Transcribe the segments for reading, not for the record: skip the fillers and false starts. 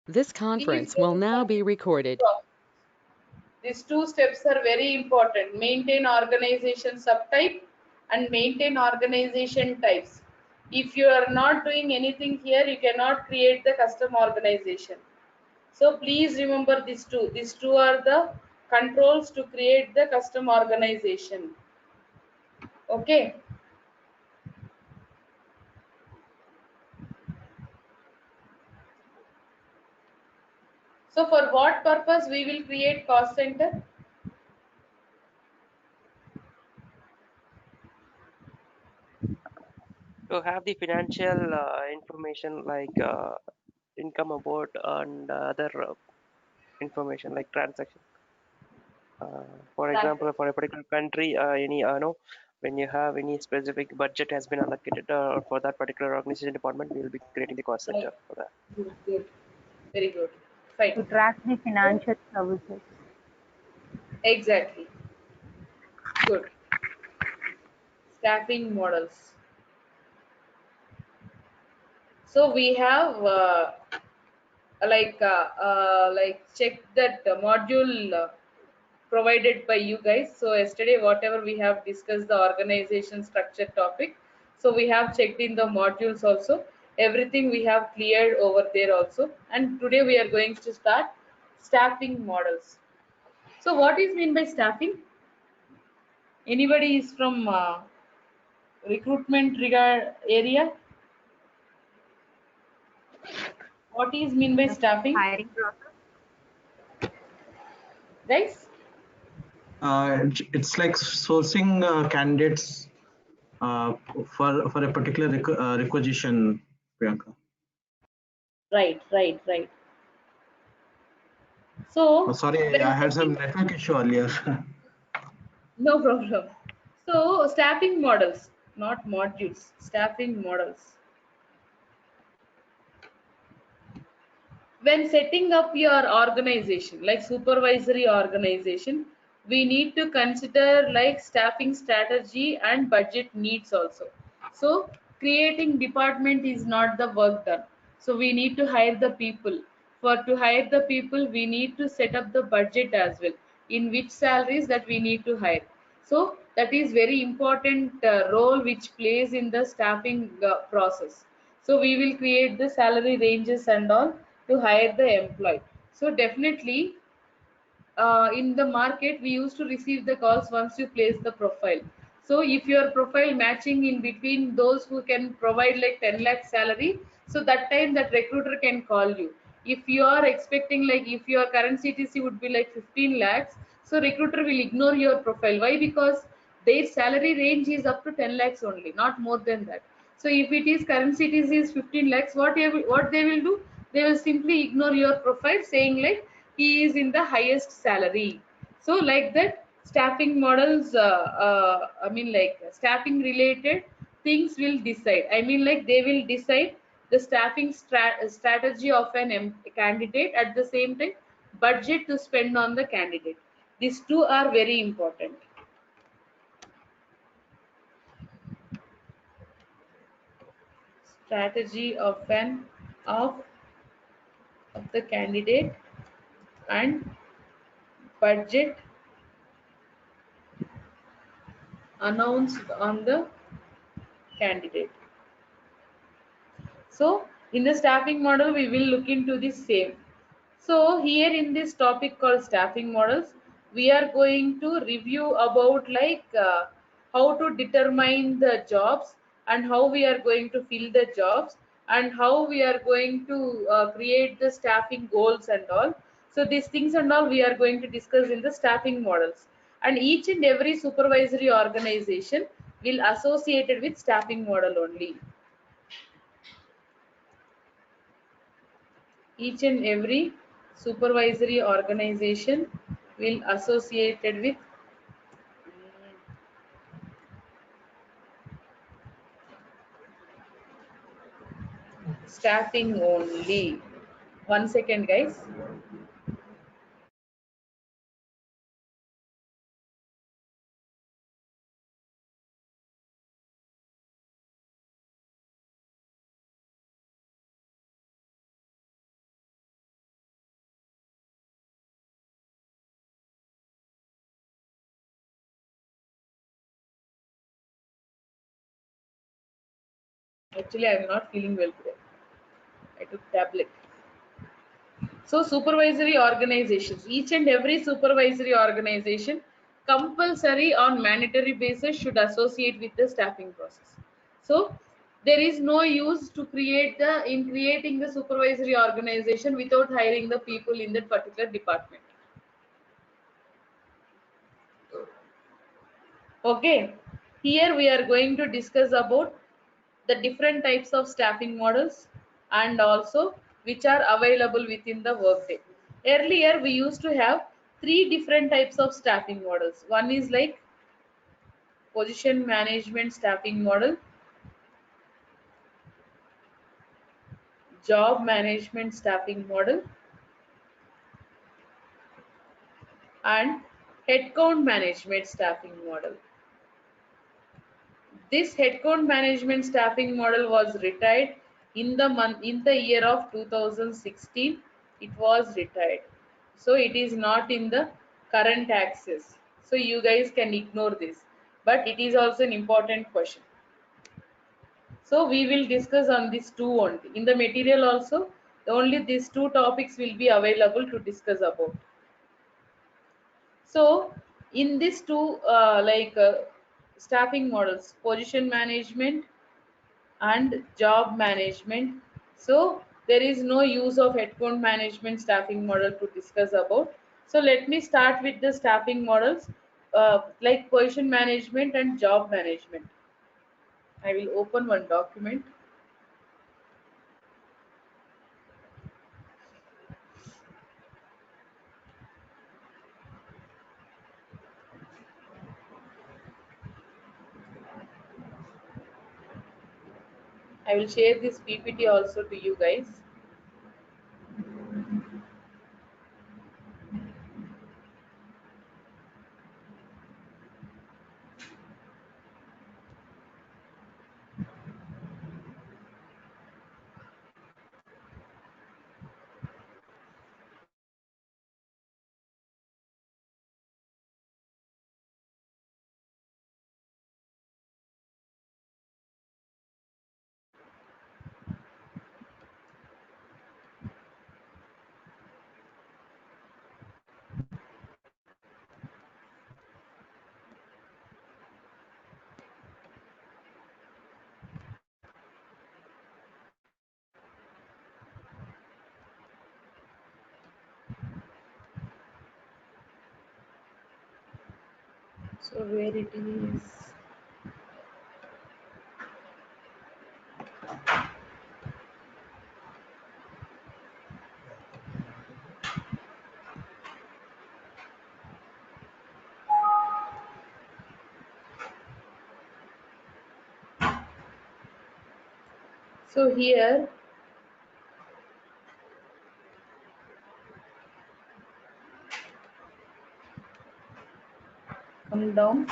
This These conference will days, now be recorded. these two steps are very important. Maintain organization subtype and maintain organization types. If you are not doing anything here, you cannot create the custom organization. So please remember these two. These two are the controls to create the custom organization. Okay. So for what purpose we will create cost center? To have the financial information like income about and other information like transaction. For That example, for a particular country, any no, when you have any specific budget has been allocated for that particular organization department, we will be creating the cost right. center for that. Good, good. Very good. Fine. To track the So, financial services. exactly. Good. Staffing models. So we have like check that module provided by you guys. So yesterday, whatever we have discussed the organization structure topic. So we have checked in the modules also. Everything we have cleared over there also. And today we are going to start staffing models. So what is mean by staffing? Anybody is from recruitment regard area? What is mean by The staffing, hiring process. guys? It's like sourcing candidates uh, for a particular requisition, Priyanka. Right, right, right. Oh, So sorry, I when had some setting, network issue earlier. no problem. So staffing models, not modules, staffing models. When setting up your organization, like supervisory organization, we need to consider like staffing strategy and budget needs also. So creating department is not the work done. So we need to hire the people. For to hire the people, we need to set up the budget as well, in which salaries that we need to hire. So that is very important role which plays in the staffing process. So we will create the salary ranges and all to hire the employee. So definitely in the market we used to receive the calls once you place the profile. So if your profile matching in between those who can provide like 10 lakh salary, so that time that recruiter can call you. If you are expecting like if your current CTC would be like 15 lakhs, so recruiter will ignore your profile. Why? Because their salary range is up to 10 lakhs only, not more than that. So if it is current CTC is 15 lakhs, what they will do? They will simply ignore your profile saying like he is in the highest salary. So like that staffing models I mean like staffing related things will decide, I mean like they will decide the staffing strategy of an candidate, at the same time budget to spend on the candidate. These two are very important. Strategy of of the candidate and budget announced on the candidate. So in the staffing model, we will look into the same. So here in this topic called staffing models, we are going to review about like how to determine the jobs and how we are going to fill the jobs and how we are going to create the staffing goals and all. So these things and all we are going to discuss in the staffing models. And each and every supervisory organization will associated with staffing model only. Each and every supervisory organization will associated with staffing only. 1 second, guys. Actually, I'm not feeling well today. I took tablet. So supervisory organizations, each and every supervisory organization compulsory on mandatory basis should associate with the staffing process. So there is no use to creating the supervisory organization without hiring the people in that particular department. Okay, here we are going to discuss about the different types of staffing models and also which are available within the workday. Earlier we used to have three different types of staffing models. One is like position management staffing model, job management staffing model, and headcount management staffing model. This headcount management staffing model was retired in the year of 2016. It was retired, so it is not in the current access. So you guys can ignore this, but it is also an important question. So we will discuss on these two only. In the material also, only these two topics will be available to discuss about. So in these two staffing models, position management and job management. So there is no use of headcount management staffing model to discuss about. So let me start with the staffing models like position management and job management. I will open one document. I will share this PPT also to you guys. So where it is? So here, come down.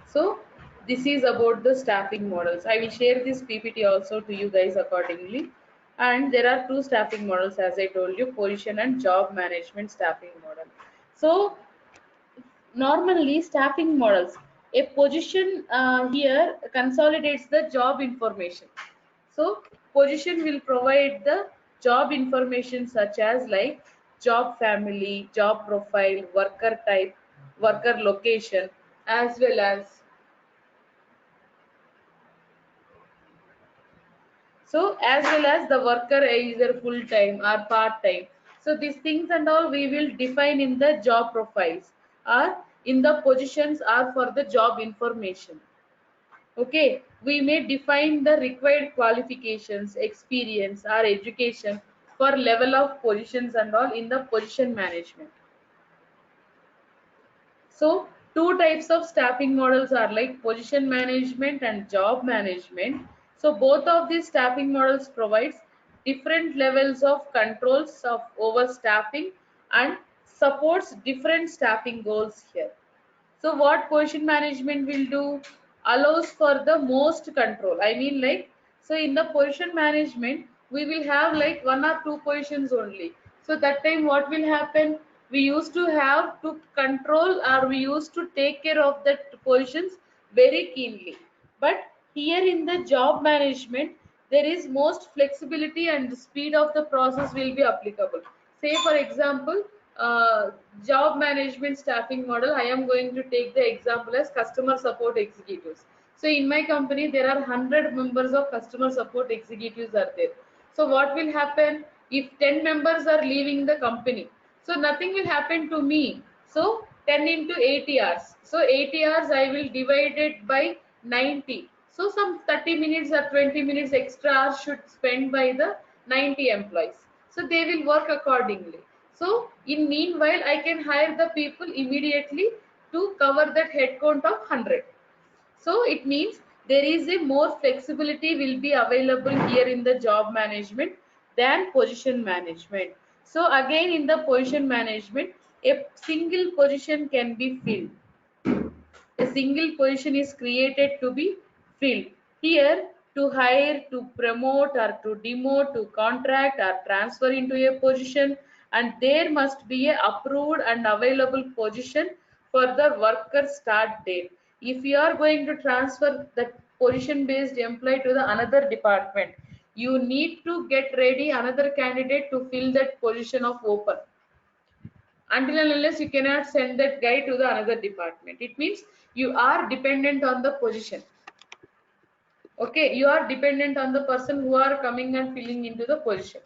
So this is about the staffing models. I will share this PPT also to you guys accordingly. And there are two staffing models, as I told you, position and job management staffing model. So normally staffing models, a position here consolidates the job information. So position will provide the job information such as like job family, job profile, worker type, worker location, as well as the worker either full time or part time. So these things and all we will define in the job profiles or in the positions or for the job information. Okay, we may define the required qualifications, experience or education for level of positions and all in the position management. So two types of staffing models are like position management and job management. So both of these staffing models provides different levels of controls of overstaffing and supports different staffing goals here. So what position management will do? Allows for the most control. I mean like So in the position management, we will have like one or two positions only. So that time what will happen? We used to have to control, or we used to take care of that positions very keenly. But here in the job management, there is most flexibility and the speed of the process will be applicable. Say for example, job management staffing model, I am going to take the example as customer support executives. So in my company, there are 100 members of customer support executives are there. So what will happen if 10 members are leaving the company? So nothing will happen to me. So 10 into 80 hours. So 80 hours I will divide it by 90. So some 30 minutes or 20 minutes extra hours should spend by the 90 employees. So they will work accordingly. So in meanwhile, I can hire the people immediately to cover that headcount of 100. So it means there is a more flexibility will be available here in the job management than position management. So again in the position management, a single position can be filled. A single position is created to be filled. Here, to hire, to promote, or to demote, to contract, or transfer into a position, and there must be a approved and available position for the worker start date. If you are going to transfer that position based employee to the another department, you need to get ready another candidate to fill that position of open. Until and unless you cannot send that guy to the another department, it means you are dependent on the position. Okay, you are dependent on the person who are coming and filling into the position.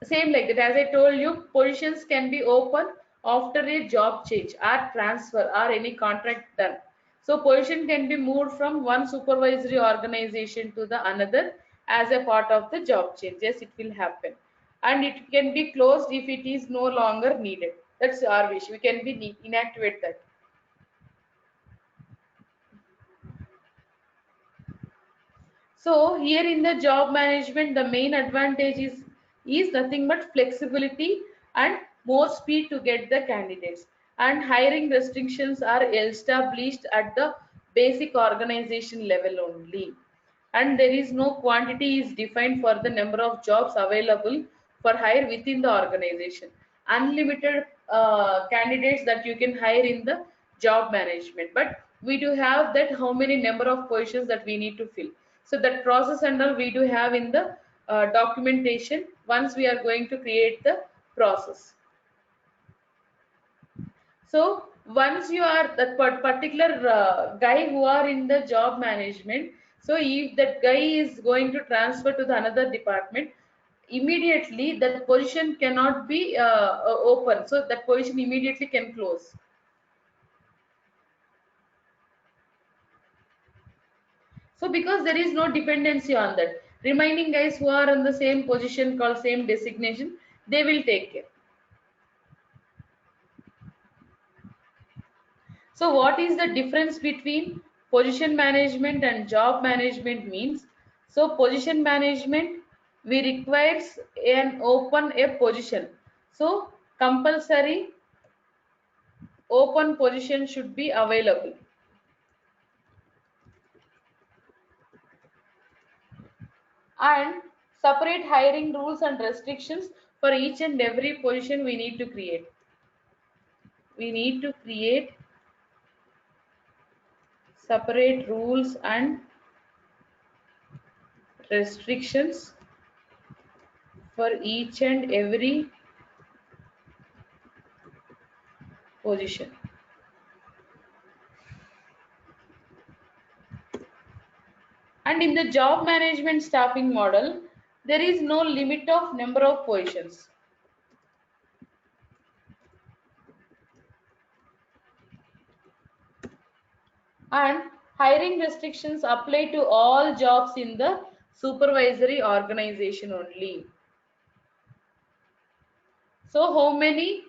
Same like that, as I told you, positions can be open after a job change or transfer or any contract done. So position can be moved from one supervisory organization to the another as a part of the job change. Yes, it will happen, and it can be closed if it is no longer needed. That's our wish, we can be inactivate that. So here in the job management, the main advantage is nothing but flexibility and more speed to get the candidates. And hiring restrictions are established at the basic organization level only. And there is no quantity is defined for the number of jobs available for hire within the organization. Unlimited candidates that you can hire in the job management, but we do have that how many number of positions that we need to fill. So that process and all we do have in the documentation once we are going to create the process. So once you are that particular guy who are in the job management, so if that guy is going to transfer to the another department, immediately that position cannot be open. So that position immediately can close. So because there is no dependency on that, remaining guys who are in the same position called same designation, they will take care. So what is the difference between position management and job management means? So position management, we requires an open a position. So compulsory open position should be available. And separate hiring rules and restrictions for each and every position we need to create. We need to create separate rules and restrictions for each and every position. And in the job management staffing model, there is no limit of number of positions. And hiring restrictions apply to all jobs in the supervisory organization only. So how many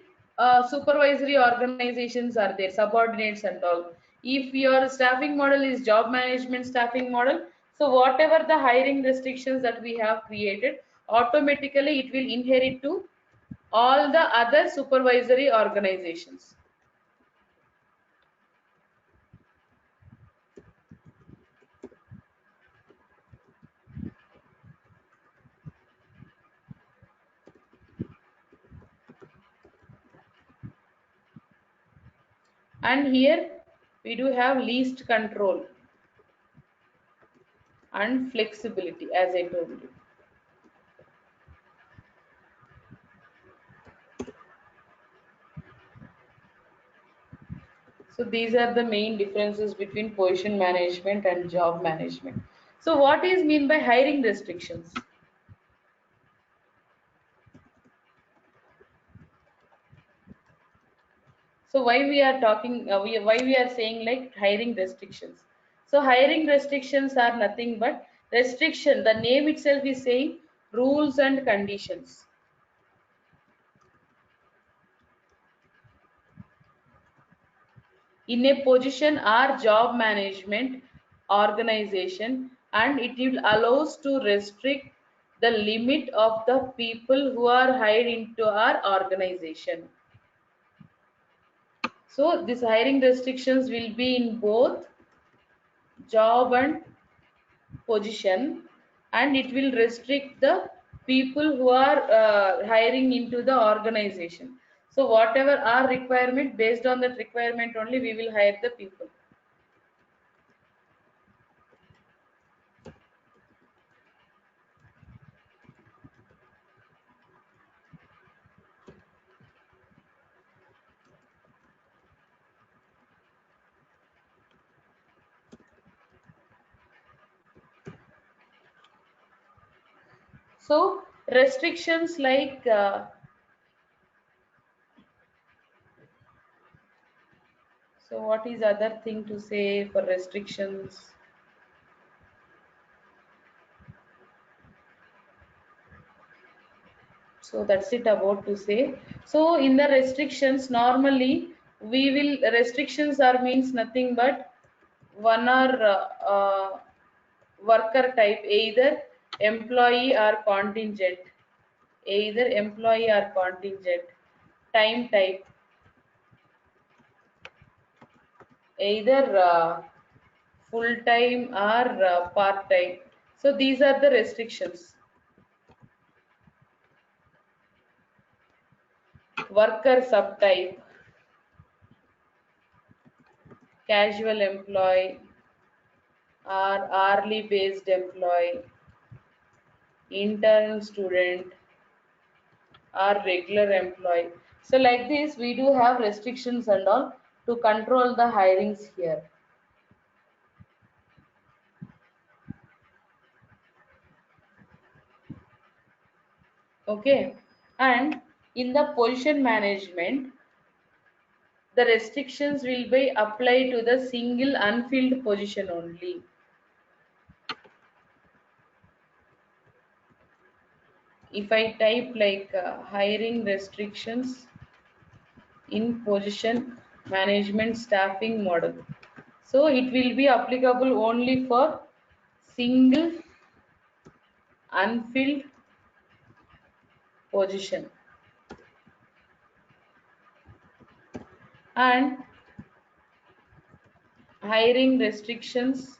supervisory organizations are there, subordinates and all? If your staffing model is job management staffing model, so whatever the hiring restrictions that we have created, automatically it will inherit to all the other supervisory organizations. And here we do have least control and flexibility, as I told you. So these are the main differences between position management and job management. So what is mean by hiring restrictions? So why we are talking, why we are saying like hiring restrictions? So hiring restrictions are nothing but restriction. The name itself is saying rules and conditions. In a position or job management organization, and it will allows to restrict the limit of the people who are hired into our organization. So these hiring restrictions will be in both job and position, and it will restrict the people who are hiring into the organization. So whatever our requirement, based on that requirement only we will hire the people. So restrictions like so what is other thing to say for restrictions? So that's it about to say. So in the restrictions, normally we will, restrictions are means nothing but one or worker type, either employee or contingent, either employee or contingent, time type, either full time or part time. So these are the restrictions. Worker subtype, casual employee or hourly based employee, intern student or regular employee. So like this we do have restrictions and all to control the hirings here. Okay, and in the position management the restrictions will be applied to the single unfilled position only. If I type like hiring restrictions in position management staffing model, so it will be applicable only for single unfilled position, and hiring restrictions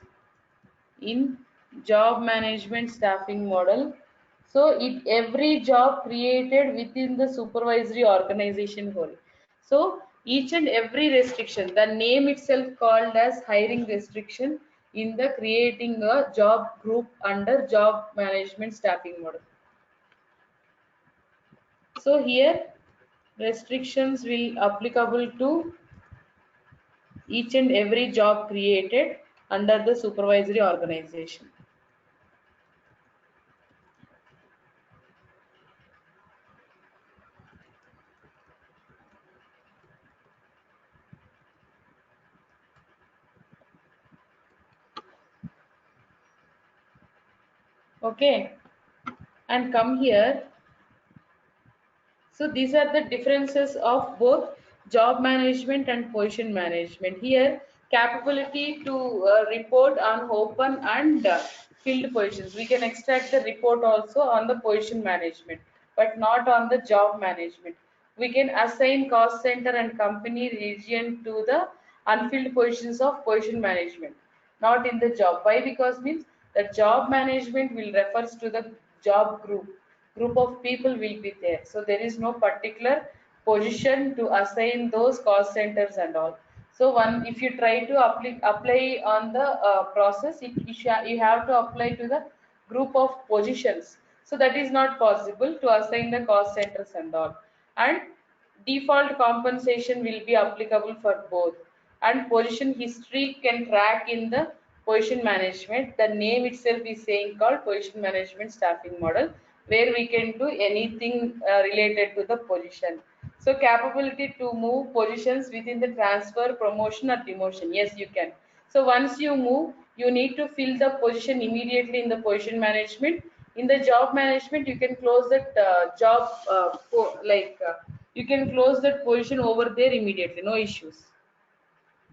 in job management staffing model. So it every job created within the supervisory organization whole. So each and every restriction, the name itself called as hiring restriction in the creating a job group under job management staffing model. So here restrictions will applicable to each and every job created under the supervisory organization. Okay, and come here. So these are the differences of both job management and position management. Here, capability to report on open and filled positions. We can extract the report also on the position management, but not on the job management. We can assign cost center and company region to the unfilled positions of position management, not in the job. Why? Because means the job management will refers to the job group of people will be there. So there is no particular position to assign those cost centers and all. So if you try to apply on the process, you have to apply to the group of positions. So that is not possible to assign the cost centers and all. And default compensation will be applicable for both. And position history can track in the position management. The name itself is saying called position management staffing model, where we can do anything related to the position. So capability to move positions within the transfer, promotion or demotion. Yes, you can. So once you move, you need to fill the position immediately in the position management. In the job management, you can close that job, you can close that position over there immediately, no issues.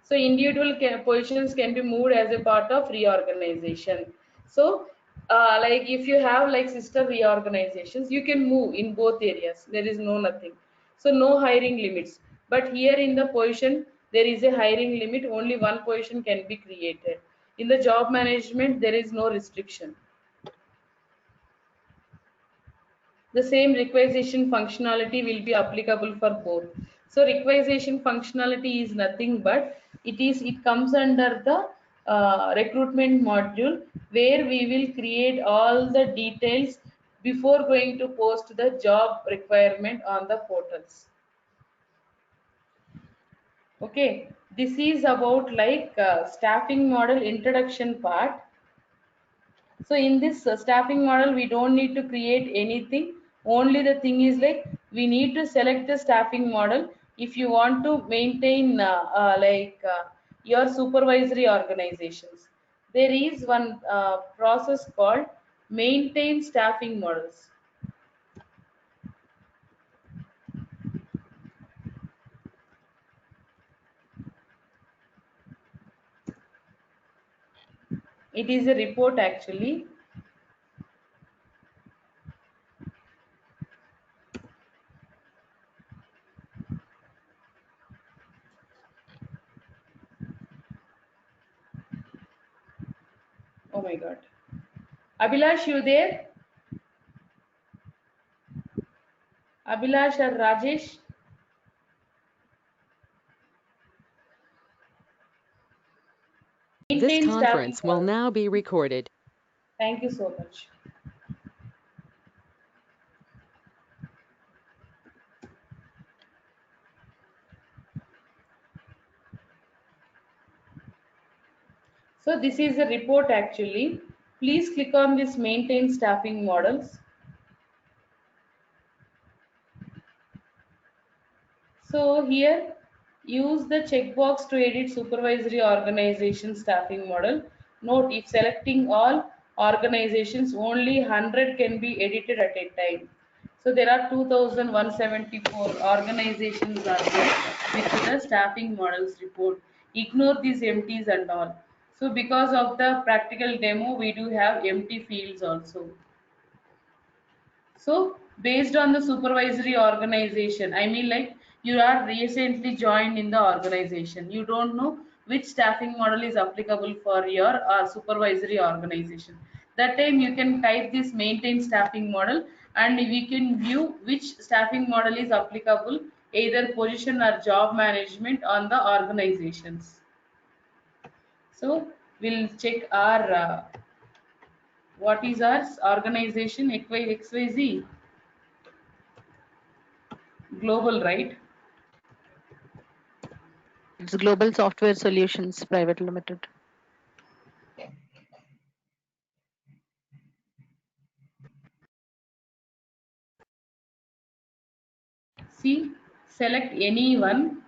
So individual positions can be moved as a part of reorganization. So like if you have like sister reorganizations, you can move in both areas. There is no nothing. So no hiring limits. But here in the position, there is a hiring limit. Only one position can be created. In the job management, there is no restriction. The same requisition functionality will be applicable for both. So requisition functionality is nothing but it comes under the recruitment module, where we will create all the details before going to post the job requirement on the portals. Okay, this is about like staffing model introduction part. So in this staffing model, we don't need to create anything. Only the thing is like we need to select the staffing model. If you want to maintain your supervisory organizations, there is one process called maintain staffing models. It is a report actually. Oh my God. Abhilash, you there? Abhilash or Rajesh? This Maintain staffing conference will model. now be recorded. Thank you so much. So this is a report actually. Please click on this maintain staffing models. So here use the checkbox to edit supervisory organization staffing model. Note, if selecting all organizations, only 100 can be edited at a time. So there are 2174 organizations are there with the staffing models report. Ignore these empties and all. So because of the practical demo, we do have empty fields also. So based on the supervisory organization, I mean like you are recently joined in the organization. You don't know which staffing model is applicable for your supervisory organization. That time you can type this maintain staffing model and we can view which staffing model is applicable, either position or job management on the organizations. So we'll check our what is our organization XYZ. Global, right? It's Global Software Solutions Private Limited. See, select any one.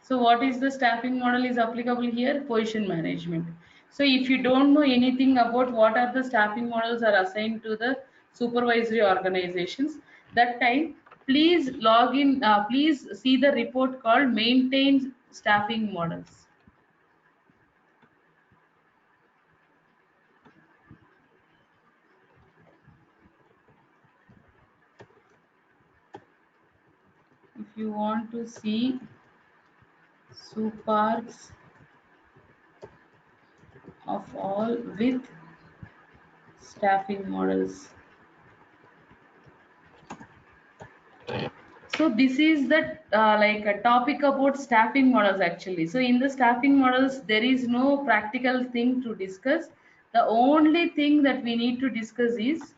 So what is the staffing model is applicable here? Position management. So if you don't know anything about what are the staffing models are assigned to the supervisory organizations, that time please log in, please see the report called maintain staffing models. If you want to see SUPARGs of all with staffing models. So this is the like a topic about staffing models actually. So in the staffing models, there is no practical thing to discuss. The only thing that we need to discuss is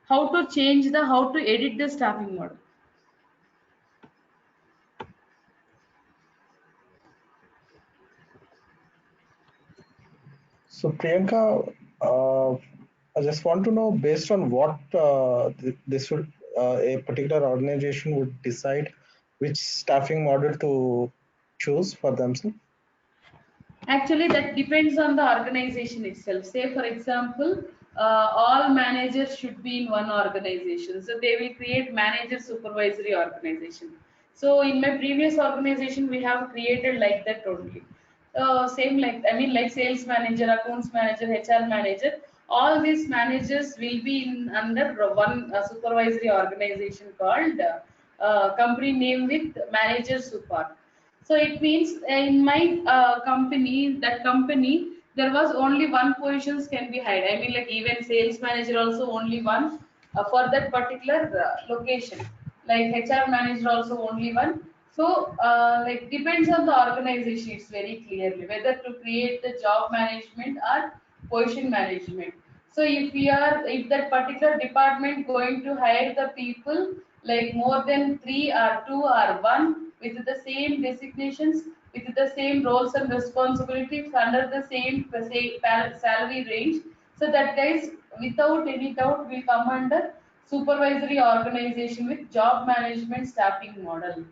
how to edit the staffing model. So Priyanka, I just want to know based on what this would a particular organization would decide which staffing model to choose for themselves. Actually, that depends on the organization itself. Say, for example, all managers should be in one organization. So they will create manager supervisory organization. So in my previous organization, we have created like that only. Same like I mean like sales manager, accounts manager, HR manager. All these managers will be in under one supervisory organization called company name with manager super. So it means in my company, that company, there was only one positions can be hired. I mean, like even sales manager also only one for that particular location. Like HR manager also only one. So like depends on the organization. It's very clearly whether to create the job management or position management. So if that particular department going to hire the people like more than three or two or one with the same designations, with the same roles and responsibilities under the same say, salary range, so that guys without any doubt will come under supervisory organization with job management staffing model.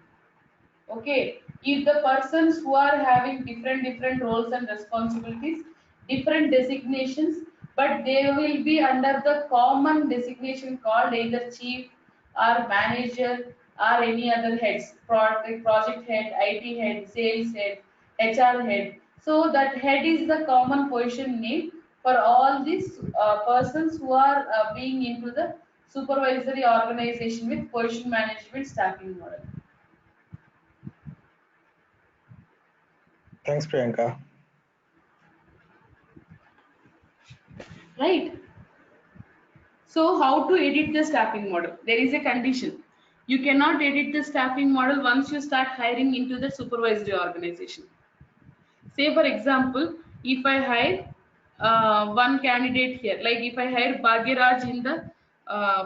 Okay, if the persons who are having different roles and responsibilities, different designations, but they will be under the common designation called either chief or manager or any other heads, project head, IT head, sales head, HR head. So that head is the common position name for all these persons who are being into the supervisory organization with position management staffing model. Thanks, Priyanka. Right. So how to edit the staffing model? There is a condition. You cannot edit the staffing model once you start hiring into the supervisory organization. Say for example, if I hire one candidate here, like if I hire Bhagiraj in the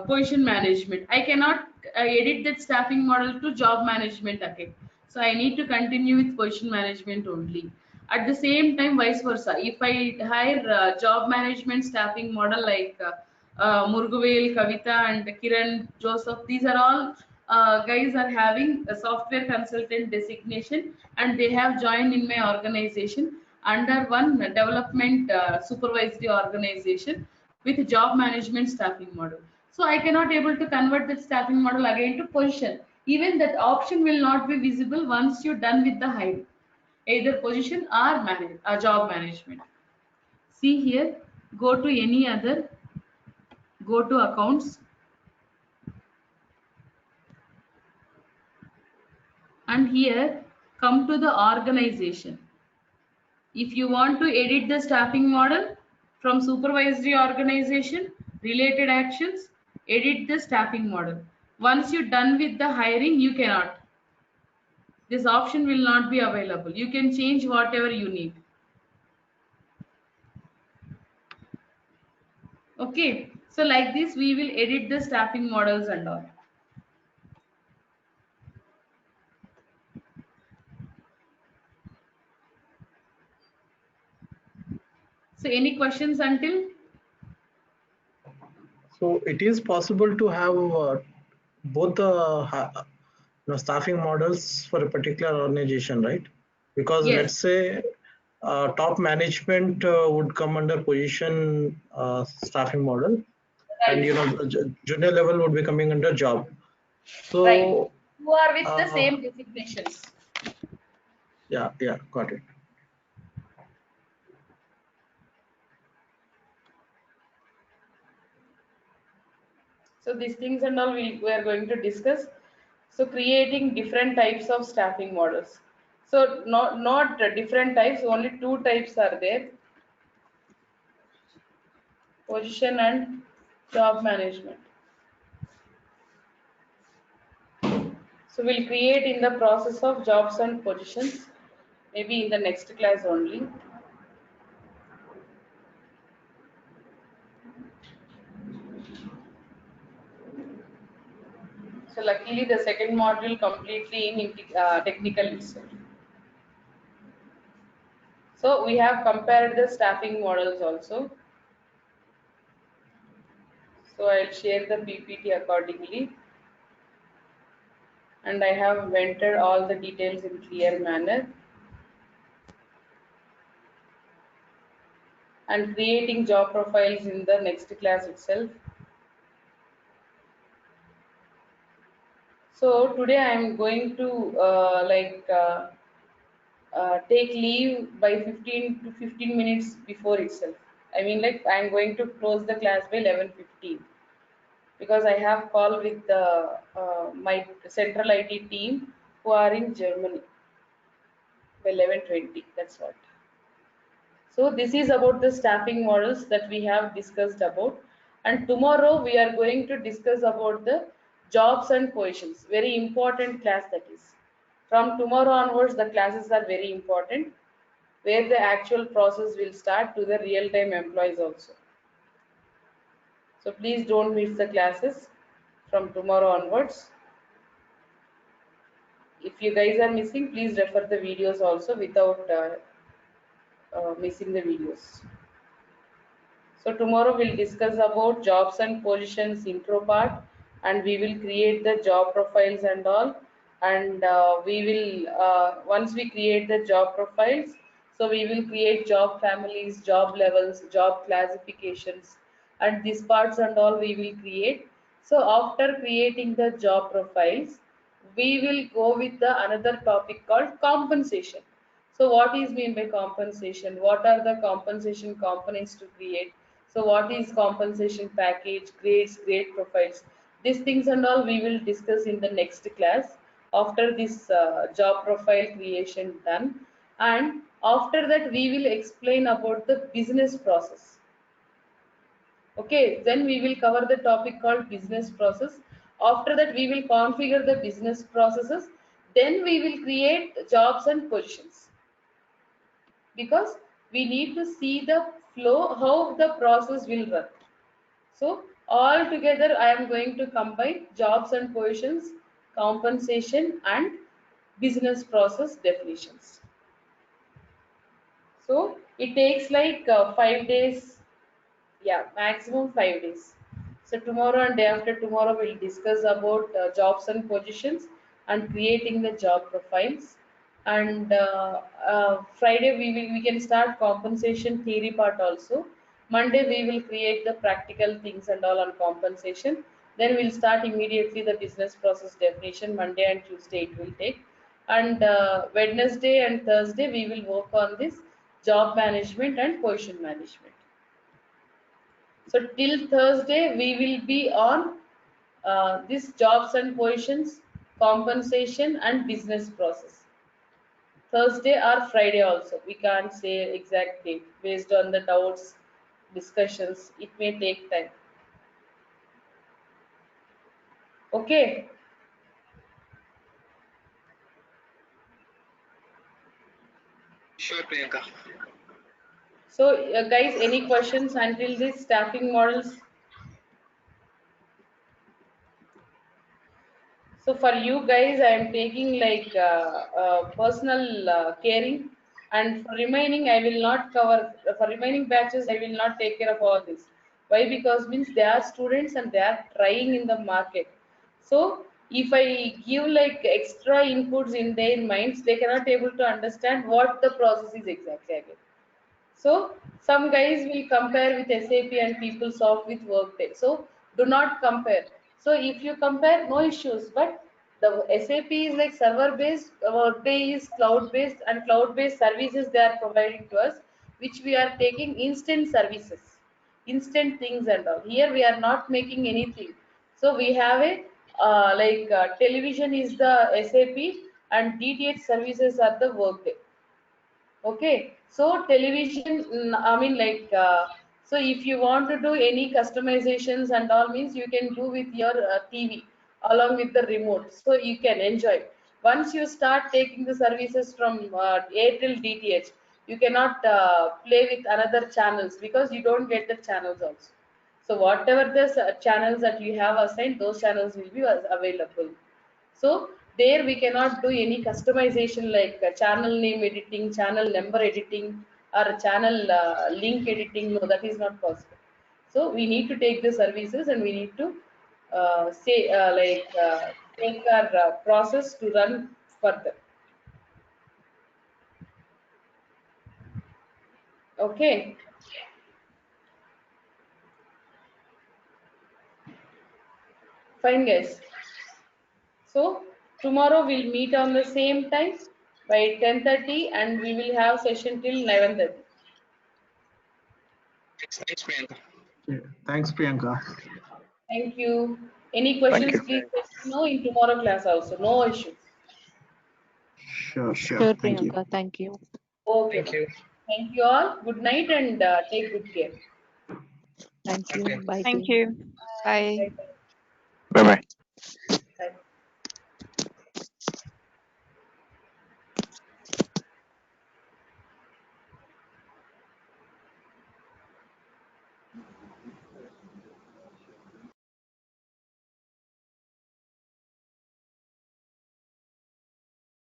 position management, I cannot edit that staffing model to job management again. So I need to continue with position management only. At the same time, vice versa. If I hire job management staffing model like Murugavel, Kavita, and Kiran, Joseph, these are all guys are having a software consultant designation and they have joined in my organization under one development supervisory organization with job management staffing model. So I cannot able to convert that staffing model again to position. Even that option will not be visible once you're done with the hiring, either position or job management. See here, go to any other, go to accounts, and here come to the organization. If you want to edit the staffing model from supervisory organization, related actions, edit the staffing model. Once you're done with the hiring, you cannot. This option will not be available. You can change whatever you need. Okay, so like this, we will edit the staffing models and all. So any questions until? So it is possible to have both the staffing models for a particular organization, right? Because let's Yes, say top management would come under position staffing model, and right, junior level would be coming under job. right. So Who are with the uh, same designations. yeah, got it. So these things and all we are going to discuss. So creating different types of staffing models. So not different types, only two types are there: position and job management. So we'll create in the process of jobs and positions, maybe in the next class only. So luckily the second module completely in technical itself. So we have compared the staffing models also. So I'll share the PPT accordingly. And I have entered all the details in clear manner. And creating job profiles in the next class itself. So today I am going to take leave by 15 to 15 minutes before itself. I mean, like, I am going to close the class by 11:15 because I have call with my central IT team who are in Germany by 11:20. That's what. So this is about the staffing models that we have discussed about, and tomorrow we are going to discuss about the jobs and positions. Very important class that is. From tomorrow onwards, the classes are very important, where the actual process will start to the real-time employees also. So please don't miss the classes from tomorrow onwards. If you guys are missing, please refer the videos also without missing the videos. So tomorrow we'll discuss about jobs and positions intro part, and we will create the job profiles and all. And we will once we create the job profiles, so we will create job families, job levels, job classifications, and these parts and all we will create. So after creating the job profiles, we will go with the another topic called compensation. So what is mean by compensation? What are the compensation components to create? So what is compensation package, grades, grade profiles? These things and all we will discuss in the next class after this job profile creation done. And after that we will explain about the business process. Okay, then we will cover the topic called business process. After that we will configure the business processes. Then we will create jobs and positions, because we need to see the flow, how the process will run. So all together I am going to combine jobs and positions, compensation and business process definitions. So it takes like 5 days, yeah, maximum 5 days. So tomorrow and day after tomorrow we'll discuss about jobs and positions and creating the job profiles. And Friday we can start compensation theory part also. Monday we will create the practical things and all on compensation. Then we'll start immediately the business process definition. Monday and Tuesday it will take. And Wednesday and Thursday we will work on this job management and position management. So till Thursday, we will be on this jobs and positions, compensation and business process. Thursday or Friday also. We can't say exact date based on the doubts, discussions. It may take time. Okay. Sure, Priyanka. So guys, any questions until this staffing models? So for you guys, I am taking like personal caring, and for remaining, I will not cover. For remaining batches, I will not take care of all this. Why? Because means they are students and they are trying in the market. So if I give like extra inputs in their minds, they cannot able to understand what the process is exactly. So some guys will compare with SAP and PeopleSoft with Workday. So do not compare. So if you compare, no issues. But the SAP is like server based, Workday is cloud based, and cloud based services they are providing to us, which we are taking instant services, instant things and all. Here we are not making anything. So we have a television is the SAP and DTH services are the Workday. Okay, so television, I mean so if you want to do any customizations and all means you can do with your TV. along with the remote, so you can enjoy. Once you start taking the services from Airtel DTH, you cannot play with another channels because you don't get the channels also. So whatever the channels that you have assigned, those channels will be available. So there we cannot do any customization like channel name editing, channel number editing, or channel link editing. No, that is not possible. So we need to take the services and we need to take our process to run further. Okay. Fine, guys. So tomorrow we'll meet on the same time by 10:30 and we will have session till 11:30. Thanks, Priyanka. Yeah. Thanks, Priyanka. Thank you. Any questions, you. please let me know in tomorrow class also. No issues. Sure, sure. Sure, Thank you. Priyanka. Thank you. Okay. Thank you. Thank you all. Good night and take good care. Thank you. Okay. Bye, Thank team. you. Bye. Bye. Bye bye.